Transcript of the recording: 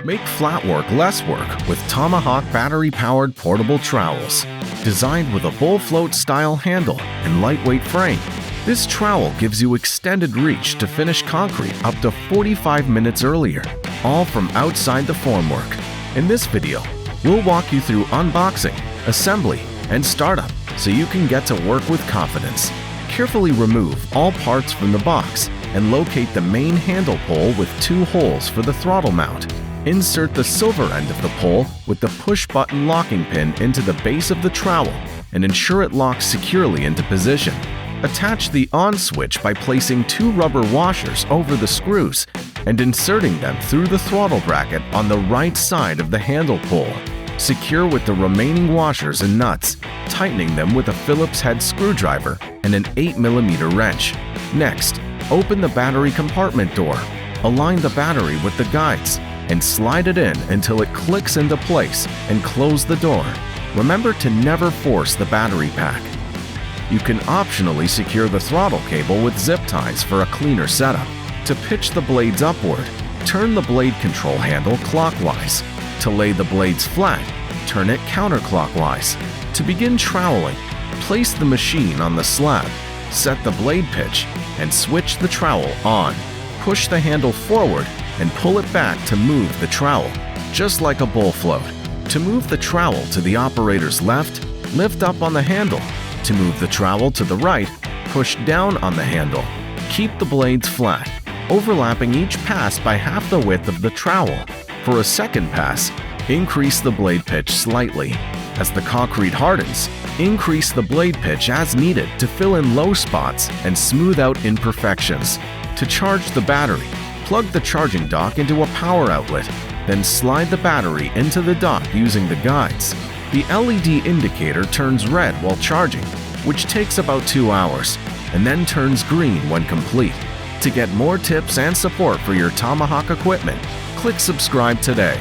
Make flat work less work with Tomahawk battery-powered portable trowels. Designed with a bull float style handle and lightweight frame, this trowel gives you extended reach to finish concrete up to 45 minutes earlier, all from outside the formwork. In this video, we'll walk you through unboxing, assembly, and startup so you can get to work with confidence. Carefully remove all parts from the box and locate the main handle pole with 2 holes for the throttle mount. Insert the silver end of the pole with the push-button locking pin into the base of the trowel and ensure it locks securely into position. Attach the on switch by placing 2 rubber washers over the screws and inserting them through the throttle bracket on the right side of the handle pole. Secure with the remaining washers and nuts, tightening them with a Phillips head screwdriver and an 8mm wrench. Next, open the battery compartment door. Align the battery with the guides and slide it in until it clicks into place and close the door. Remember to never force the battery pack. You can optionally secure the throttle cable with zip ties for a cleaner setup. To pitch the blades upward, turn the blade control handle clockwise. To lay the blades flat, turn it counterclockwise. To begin troweling, place the machine on the slab, set the blade pitch, and switch the trowel on. Push the handle forward and pull it back to move the trowel, just like a bull float. To move the trowel to the operator's left, lift up on the handle. To move the trowel to the right, push down on the handle. Keep the blades flat, overlapping each pass by half the width of the trowel. For a second pass, increase the blade pitch slightly. As the concrete hardens, increase the blade pitch as needed to fill in low spots and smooth out imperfections. To charge the battery, plug the charging dock into a power outlet, then slide the battery into the dock using the guides. The LED indicator turns red while charging, which takes about 2 hours, and then turns green when complete. To get more tips and support for your Tomahawk equipment, click subscribe today.